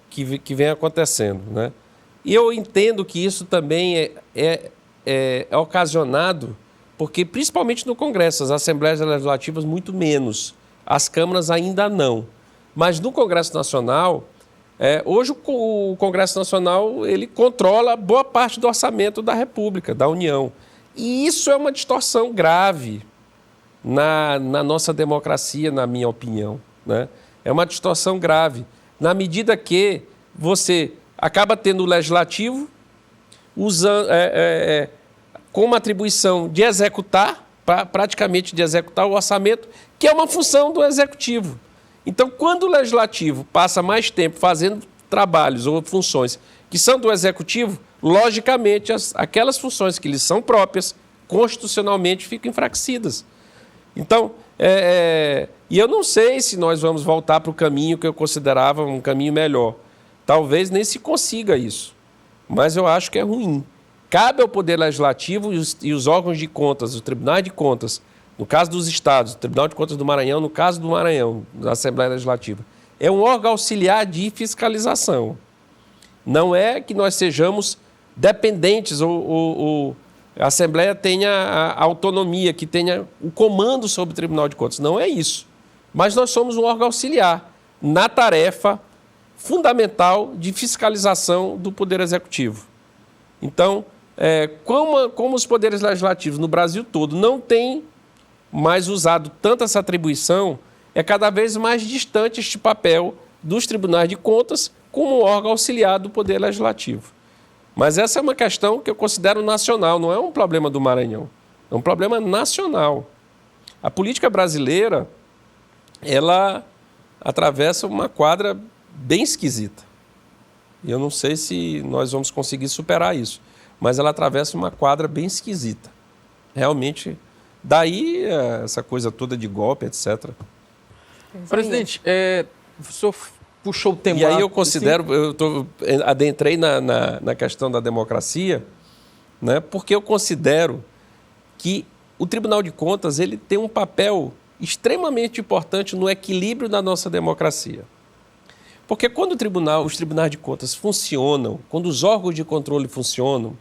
que vem acontecendo, né? E eu entendo que isso também é ocasionado porque, principalmente no Congresso, as Assembleias Legislativas muito menos, as câmaras ainda não. Mas no Congresso Nacional, hoje o Congresso Nacional ele controla boa parte do orçamento da República, da União. E isso é uma distorção grave na nossa democracia, na minha opinião, né? É uma distorção grave, na medida que você acaba tendo o Legislativo com uma atribuição de executar, praticamente de executar o orçamento, que é uma função do Executivo. Então, quando o Legislativo passa mais tempo fazendo trabalhos ou funções que são do Executivo, logicamente, aquelas funções que lhes são próprias, constitucionalmente, ficam enfraquecidas. Então, e eu não sei se nós vamos voltar para o caminho que eu considerava um caminho melhor. Talvez nem se consiga isso, mas eu acho que é ruim. Cabe ao Poder Legislativo e os órgãos de contas, os tribunais de contas, no caso dos estados, o Tribunal de Contas do Maranhão, no caso do Maranhão, da Assembleia Legislativa, é um órgão auxiliar de fiscalização. Não é que nós sejamos dependentes ou a Assembleia tenha a autonomia, que tenha o comando sobre o Tribunal de Contas. Não é isso. Mas nós somos um órgão auxiliar na tarefa fundamental de fiscalização do Poder Executivo. Então, como os poderes legislativos no Brasil todo não têm mais usado tanto essa atribuição, é cada vez mais distante este papel dos tribunais de contas como órgão auxiliar do Poder Legislativo. Mas essa é uma questão que eu considero nacional, não é um problema do Maranhão, é um problema nacional. A política brasileira, ela atravessa uma quadra bem esquisita. E eu não sei se nós vamos conseguir superar isso, mas ela atravessa uma quadra bem esquisita. Realmente, daí essa coisa toda de golpe, etc. Presidente, o senhor puxou o tema. E aí eu considero, adentrei na questão da democracia, né, porque eu considero que o Tribunal de Contas ele tem um papel extremamente importante no equilíbrio da nossa democracia. Porque quando os tribunais de contas funcionam, quando os órgãos de controle funcionam,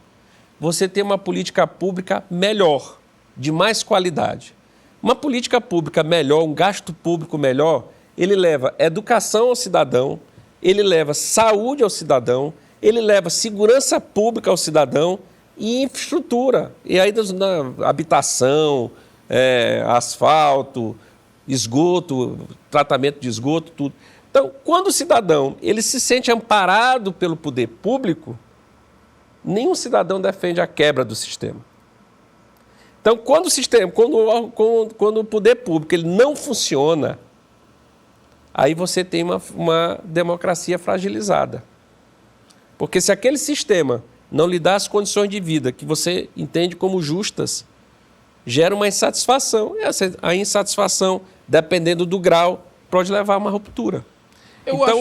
você tem uma política pública melhor, de mais qualidade. Uma política pública melhor, um gasto público melhor, ele leva educação ao cidadão, ele leva saúde ao cidadão, ele leva segurança pública ao cidadão e infraestrutura. E aí na habitação, asfalto, esgoto, tratamento de esgoto, tudo. Então, quando o cidadão ele se sente amparado pelo poder público, nenhum cidadão defende a quebra do sistema. Então, quando o poder público ele não funciona, aí você tem uma democracia fragilizada. Porque se aquele sistema não lhe dá as condições de vida que você entende como justas, gera uma insatisfação. E a insatisfação, dependendo do grau, pode levar a uma ruptura.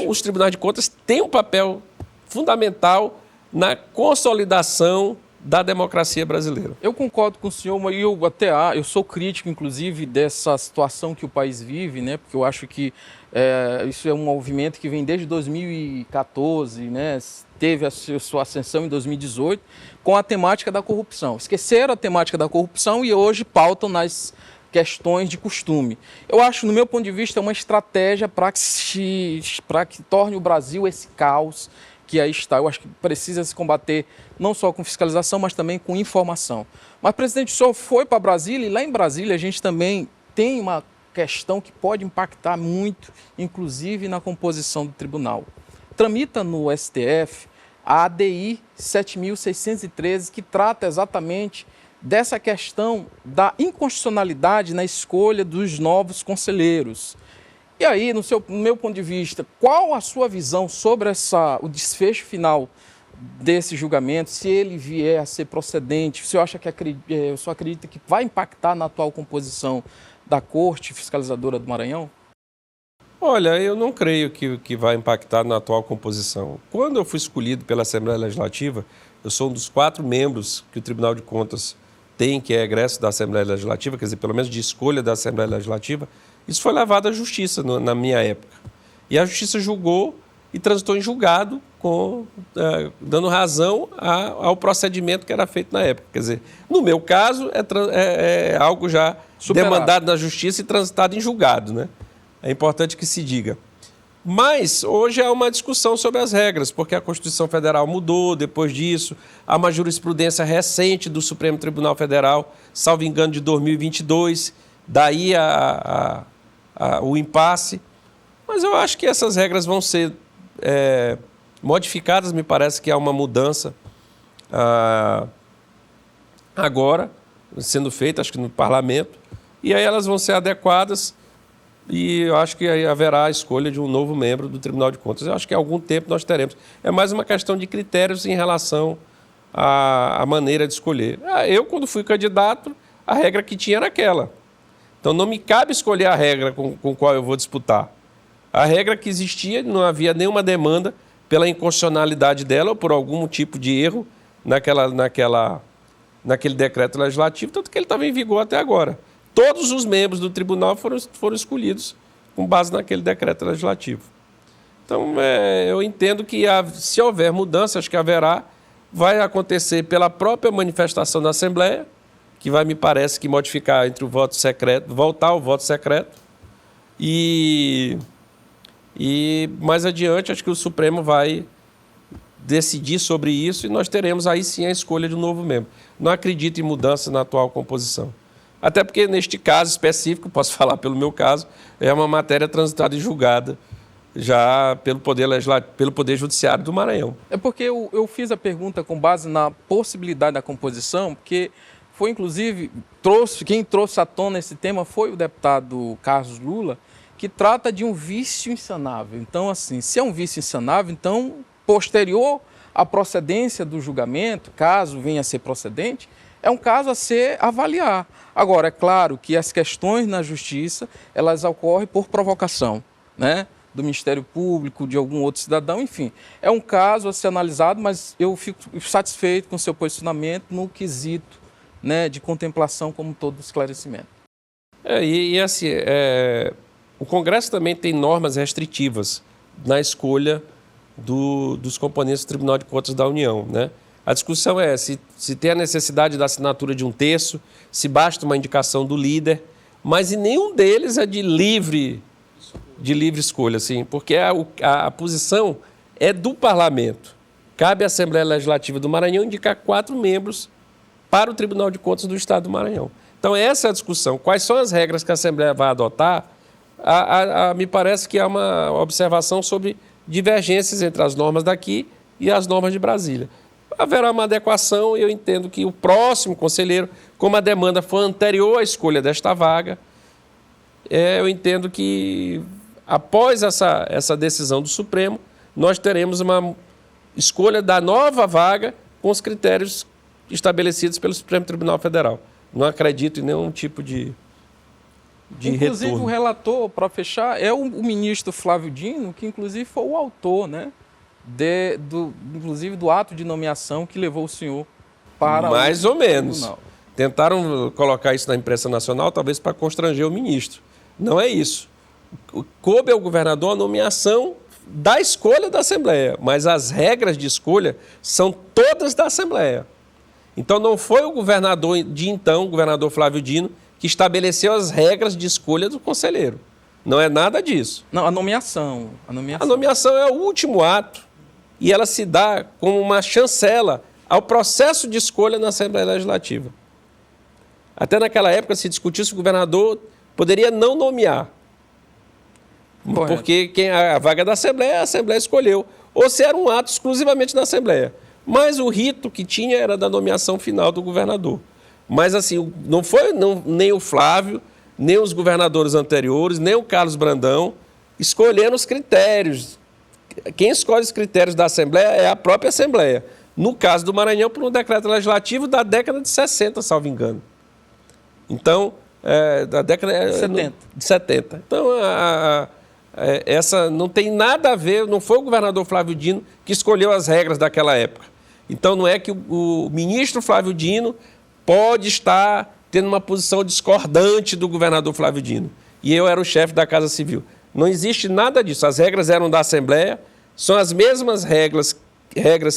Os tribunais de contas têm um papel fundamental na consolidação da democracia brasileira. Eu concordo com o senhor, mas eu sou crítico, inclusive, dessa situação que o país vive, né? Porque eu acho que isso é um movimento que vem desde 2014, né? Teve a sua ascensão em 2018, com a temática da corrupção. Esqueceram a temática da corrupção e hoje pautam nas questões de costume. Eu acho, no meu ponto de vista, uma estratégia para que torne o Brasil esse caos que aí está. Eu acho que precisa se combater não só com fiscalização, mas também com informação. Mas, presidente, o senhor foi para Brasília e lá em Brasília a gente também tem uma questão que pode impactar muito, inclusive na composição do tribunal. Tramita no STF a ADI 7.613, que trata exatamente dessa questão da inconstitucionalidade na escolha dos novos conselheiros. E aí, no meu ponto de vista, qual a sua visão sobre o desfecho final desse julgamento, se ele vier a ser procedente, o senhor acredita que vai impactar na atual composição da Corte Fiscalizadora do Maranhão? Olha, eu não creio que vai impactar na atual composição. Quando eu fui escolhido pela Assembleia Legislativa, eu sou um dos 4 membros que o Tribunal de Contas tem, que é egresso da Assembleia Legislativa, quer dizer, pelo menos de escolha da Assembleia Legislativa. Isso foi levado à Justiça na minha época. E a Justiça julgou e transitou em julgado, dando razão ao procedimento que era feito na época. Quer dizer, no meu caso, é algo já superado, demandado na Justiça e transitado em julgado, né? É importante que se diga. Mas hoje há uma discussão sobre as regras, porque a Constituição Federal mudou depois disso, há uma jurisprudência recente do Supremo Tribunal Federal, salvo engano, de 2022, daí o impasse. Mas eu acho que essas regras vão ser modificadas, me parece que há uma mudança agora, sendo feita, acho que no Parlamento, e aí elas vão ser adequadas. E eu acho que aí haverá a escolha de um novo membro do Tribunal de Contas. Eu acho que há algum tempo nós teremos. É mais uma questão de critérios em relação à maneira de escolher. Eu, quando fui candidato, a regra que tinha era aquela. Então, não me cabe escolher a regra com qual eu vou disputar. A regra que existia, não havia nenhuma demanda pela inconstitucionalidade dela ou por algum tipo de erro naquele decreto legislativo, tanto que ele estava em vigor até agora. Todos os membros do tribunal foram escolhidos com base naquele decreto legislativo. Então, eu entendo que se houver mudança, acho que haverá, vai acontecer pela própria manifestação da Assembleia, que vai, me parece, que modificar entre o voto secreto, voltar ao voto secreto, e mais adiante, acho que o Supremo vai decidir sobre isso e nós teremos aí sim a escolha de um novo membro. Não acredito em mudança na atual composição. Até porque, neste caso específico, posso falar pelo meu caso, é uma matéria transitada e julgada já pelo Poder Judiciário do Maranhão. É porque eu fiz a pergunta com base na possibilidade da composição, porque foi, inclusive, quem trouxe à tona esse tema foi o deputado Carlos Lula, que trata de um vício insanável. Então, assim, se é um vício insanável, então, posterior à procedência do julgamento, caso venha a ser procedente, é um caso a se avaliar. Agora, é claro que as questões na justiça, elas ocorrem por provocação, né? Do Ministério Público, de algum outro cidadão, enfim. É um caso a ser analisado, mas eu fico satisfeito com o seu posicionamento no quesito, né, de contemplação como todo esclarecimento. Assim, o Congresso também tem normas restritivas na escolha dos componentes do Tribunal de Contas da União, né? A discussão é se tem a necessidade da assinatura de um terço, se basta uma indicação do líder, mas em nenhum deles é de livre escolha, assim, porque a posição é do Parlamento. Cabe à Assembleia Legislativa do Maranhão indicar 4 membros para o Tribunal de Contas do Estado do Maranhão. Então, essa é a discussão. Quais são as regras que a Assembleia vai adotar? Me parece que há uma observação sobre divergências entre as normas daqui e as normas de Brasília. Haverá uma adequação e eu entendo que o próximo conselheiro, como a demanda foi anterior à escolha desta vaga, eu entendo que após essa decisão do Supremo, nós teremos uma escolha da nova vaga com os critérios estabelecidos pelo Supremo Tribunal Federal. Não acredito em nenhum tipo de inclusive, retorno. O relator, para fechar, é o ministro Flávio Dino, que inclusive foi o autor, né, inclusive do ato de nomeação que levou o senhor para mais ou menos. Tribunal. Tentaram colocar isso na imprensa nacional, talvez para constranger o ministro. Não é isso. Coube ao governador a nomeação da escolha da Assembleia, mas as regras de escolha são todas da Assembleia. Então, não foi o governador de então, o governador Flávio Dino, que estabeleceu as regras de escolha do conselheiro. Não é nada disso. Não, a nomeação. A nomeação é o último ato e ela se dá como uma chancela ao processo de escolha na Assembleia Legislativa. Até naquela época se discutiu se o governador poderia não nomear. Correto. Porque a vaga da Assembleia, a Assembleia escolheu. Ou se era um ato exclusivamente da Assembleia. Mas o rito que tinha era da nomeação final do governador. Mas assim, não foi nem o Flávio, nem os governadores anteriores, nem o Carlos Brandão escolhendo os critérios. Quem escolhe os critérios da Assembleia é a própria Assembleia. No caso do Maranhão, por um decreto legislativo da década de 60, salvo engano. Então, da década de 70. Então, essa não tem nada a ver, não foi o governador Flávio Dino que escolheu as regras daquela época. Então, não é que o ministro Flávio Dino pode estar tendo uma posição discordante do governador Flávio Dino. E eu era o chefe da Casa Civil. Não existe nada disso. As regras eram da Assembleia, são as mesmas regras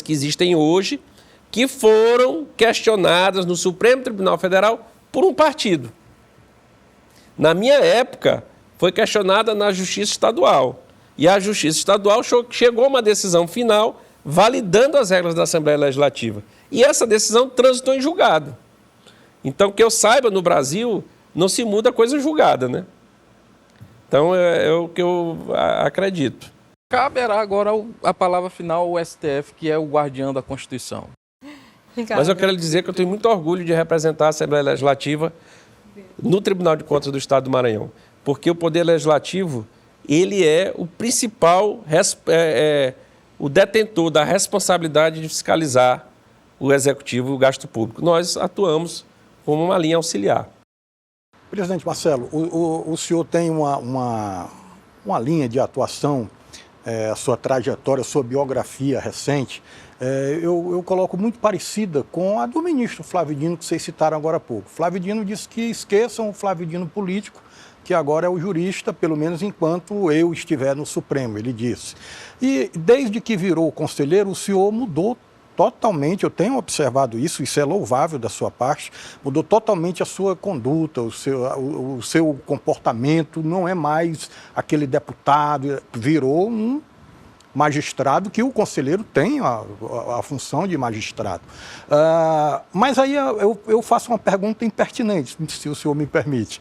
que existem hoje, que foram questionadas no Supremo Tribunal Federal por um partido. Na minha época, foi questionada na Justiça Estadual. E a Justiça Estadual chegou a uma decisão final validando as regras da Assembleia Legislativa. E essa decisão transitou em julgado. Então, que eu saiba, no Brasil, não se muda coisa julgada, né? Então, é o que eu acredito. Caberá agora a palavra final ao STF, que é o guardião da Constituição. Ricardo. Mas eu quero lhe dizer que eu tenho muito orgulho de representar a Assembleia Legislativa no Tribunal de Contas do Estado do Maranhão. Porque o Poder Legislativo, ele é o principal, o detentor da responsabilidade de fiscalizar o Executivo e o gasto público. Nós atuamos como uma linha auxiliar. Presidente Marcelo, o senhor tem uma linha de atuação, a sua trajetória, a sua biografia recente, eu coloco muito parecida com a do ministro Flávio Dino, que vocês citaram agora há pouco. Flávio Dino disse que esqueçam o Flávio Dino político, que agora é o jurista, pelo menos enquanto eu estiver no Supremo, ele disse. E desde que virou conselheiro, o senhor mudou totalmente, eu tenho observado isso é louvável da sua parte, mudou totalmente a sua conduta, o seu comportamento, não é mais aquele deputado, virou um magistrado, que o conselheiro tem a função de magistrado. Mas aí eu faço uma pergunta impertinente, se o senhor me permite.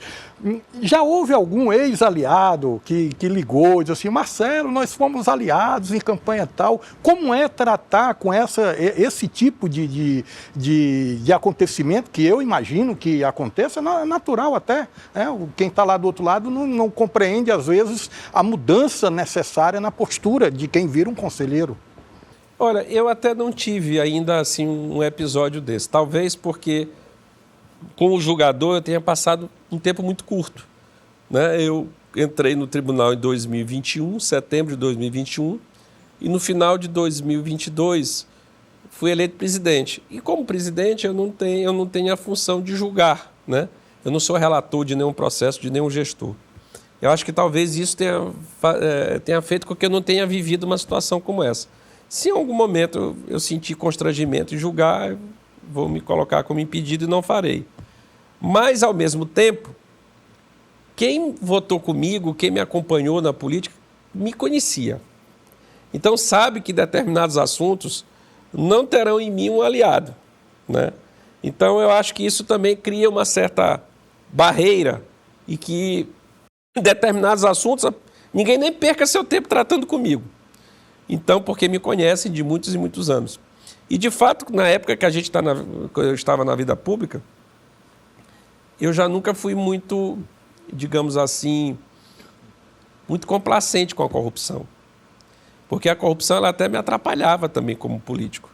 Já houve algum ex-aliado que ligou e disse assim, Marcelo, nós fomos aliados em campanha tal, como é tratar com esse tipo de acontecimento, que eu imagino que aconteça, é natural até, né? Quem está lá do outro lado não compreende, às vezes, a mudança necessária na postura de quem vira um conselheiro. Olha, eu até não tive ainda assim um episódio desse. Talvez porque com o julgador eu tenha passado um tempo muito curto, né? Eu entrei no tribunal em 2021, setembro de 2021, e no final de 2022 fui eleito presidente. E como presidente eu não tenho a função de julgar, né? Eu não sou relator de nenhum processo, de nenhum gestor. Eu acho que talvez isso tenha feito com que eu não tenha vivido uma situação como essa. Se em algum momento eu sentir constrangimento em julgar, eu vou me colocar como impedido e não farei. Mas, ao mesmo tempo, quem votou comigo, quem me acompanhou na política, me conhecia. Então, sabe que determinados assuntos não terão em mim um aliado, né? Então, eu acho que isso também cria uma certa barreira e que, em determinados assuntos, ninguém nem perca seu tempo tratando comigo. Então, porque me conhecem de muitos e muitos anos. E, de fato, na época que eu estava na vida pública, eu já nunca fui muito, digamos assim, muito complacente com a corrupção. Porque a corrupção ela até me atrapalhava também como político.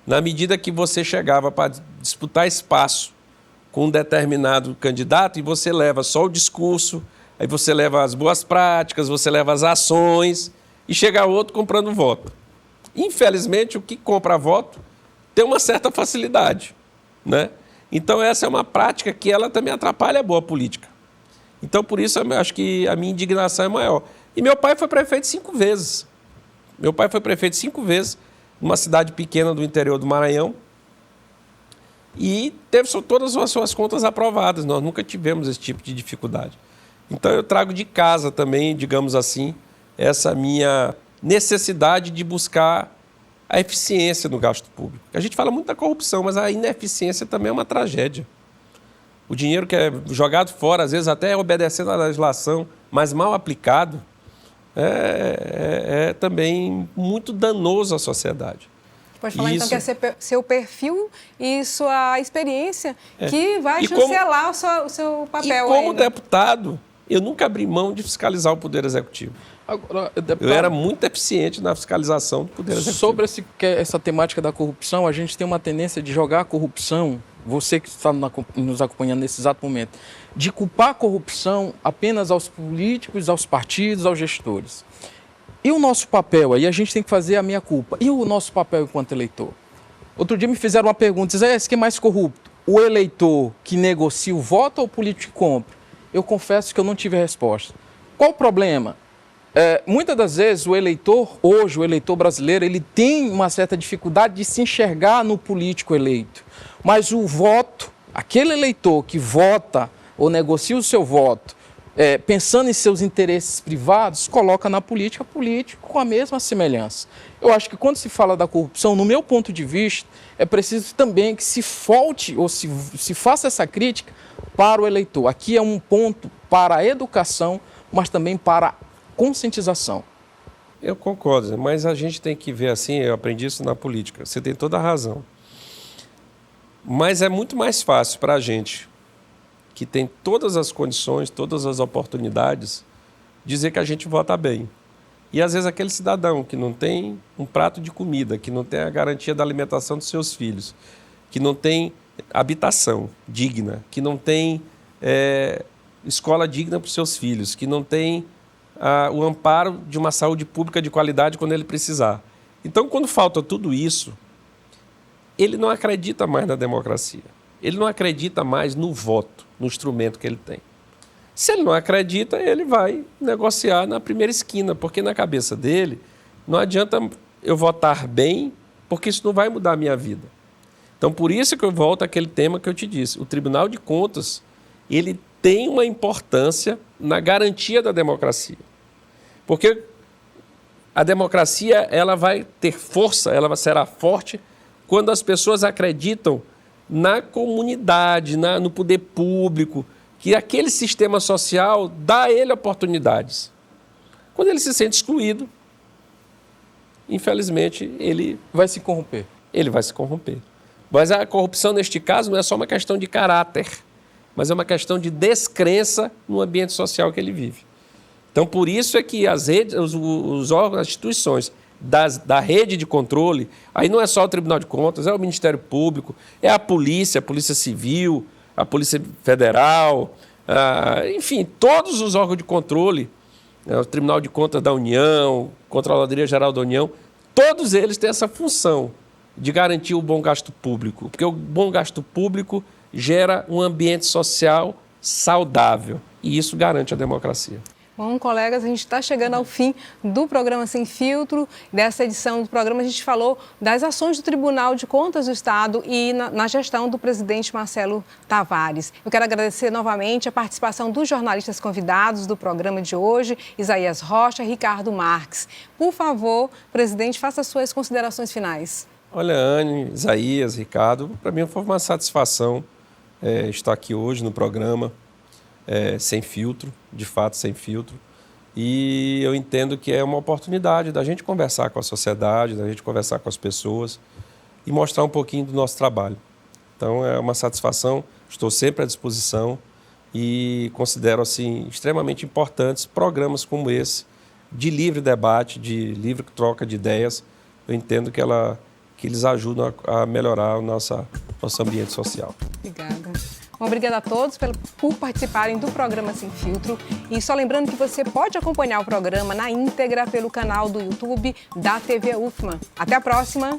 Na medida que você chegava para disputar espaço com um determinado candidato e você leva só o discurso, aí você leva as boas práticas, você leva as ações e chega outro comprando voto. Infelizmente, o que compra voto tem uma certa facilidade, né? Então, essa é uma prática que ela também atrapalha a boa política. Então, por isso, eu acho que a minha indignação é maior. E meu pai foi prefeito 5 vezes. Meu pai foi prefeito 5 vezes numa cidade pequena do interior do Maranhão e teve todas as suas contas aprovadas. Nós nunca tivemos esse tipo de dificuldade. Então, eu trago de casa também, digamos assim, essa minha necessidade de buscar a eficiência no gasto público. A gente fala muito da corrupção, mas a ineficiência também é uma tragédia. O dinheiro que é jogado fora, às vezes até obedecendo à legislação, mas mal aplicado, é também muito danoso à sociedade. Pode falar então que é seu perfil e sua experiência que vai chancelar o seu papel. E como deputado, eu nunca abri mão de fiscalizar o Poder Executivo. Agora, deputado, eu era muito eficiente na fiscalização do Poder Executivo. Sobre essa temática da corrupção, a gente tem uma tendência de jogar a corrupção, você que está nos acompanhando nesse exato momento, de culpar a corrupção apenas aos políticos, aos partidos, aos gestores. E o nosso papel? Aí a gente tem que fazer a meia-culpa. E o nosso papel enquanto eleitor? Outro dia me fizeram uma pergunta, esse que é mais corrupto? O eleitor que negocia o voto ou o político que compra? Eu confesso que eu não tive a resposta. Qual o problema? Muitas das vezes o eleitor, hoje o eleitor brasileiro, ele tem uma certa dificuldade de se enxergar no político eleito. Mas o voto, aquele eleitor que vota ou negocia o seu voto, pensando em seus interesses privados, coloca na política político com a mesma semelhança. Eu acho que quando se fala da corrupção, no meu ponto de vista, é preciso também que se falte ou se faça essa crítica para o eleitor. Aqui é um ponto para a educação, mas também para a conscientização. Eu concordo, mas a gente tem que ver assim, eu aprendi isso na política, você tem toda a razão. Mas é muito mais fácil para a gente, que tem todas as condições, todas as oportunidades, dizer que a gente vota bem. E às vezes aquele cidadão que não tem um prato de comida, que não tem a garantia da alimentação dos seus filhos, que não tem habitação digna, que não tem escola digna para os seus filhos, que não tem o amparo de uma saúde pública de qualidade quando ele precisar. Então, quando falta tudo isso, ele não acredita mais na democracia. Ele não acredita mais no voto, no instrumento que ele tem. Se ele não acredita, ele vai negociar na primeira esquina, porque na cabeça dele não adianta eu votar bem, porque isso não vai mudar a minha vida. Então, por isso que eu volto àquele tema que eu te disse. O Tribunal de Contas, ele tem uma importância na garantia da democracia. Porque a democracia, ela vai ter força, ela será forte quando as pessoas acreditam na comunidade, no poder público, que aquele sistema social dá a ele oportunidades. Quando ele se sente excluído, infelizmente, ele vai se corromper. Ele vai se corromper. Mas a corrupção, neste caso, não é só uma questão de caráter, mas é uma questão de descrença no ambiente social que ele vive. Então, por isso é que as redes, os órgãos, as instituições da rede de controle, aí não é só o Tribunal de Contas, é o Ministério Público, é a Polícia Civil, a Polícia Federal, enfim, todos os órgãos de controle, o Tribunal de Contas da União, Controladoria Geral da União, todos eles têm essa função de garantir o bom gasto público, porque o bom gasto público gera um ambiente social saudável e isso garante a democracia. Bom, colegas, a gente está chegando ao fim do programa Sem Filtro. Dessa edição do programa, a gente falou das ações do Tribunal de Contas do Estado e na gestão do presidente Marcelo Tavares. Eu quero agradecer novamente a participação dos jornalistas convidados do programa de hoje, Isaías Rocha e Ricardo Marques. Por favor, presidente, faça as suas considerações finais. Olha, Anne, Isaías, Ricardo, para mim foi uma satisfação estar aqui hoje no programa. Sem filtro, de fato sem filtro, e eu entendo que é uma oportunidade da gente conversar com a sociedade, da gente conversar com as pessoas e mostrar um pouquinho do nosso trabalho. Então é uma satisfação, estou sempre à disposição e considero assim extremamente importantes programas como esse, de livre debate, de livre troca de ideias. Eu entendo que eles ajudam a melhorar o nosso ambiente social. Obrigada. Obrigada a todos por participarem do programa Sem Filtro. E só lembrando que você pode acompanhar o programa na íntegra pelo canal do YouTube da TV UFMA. Até a próxima!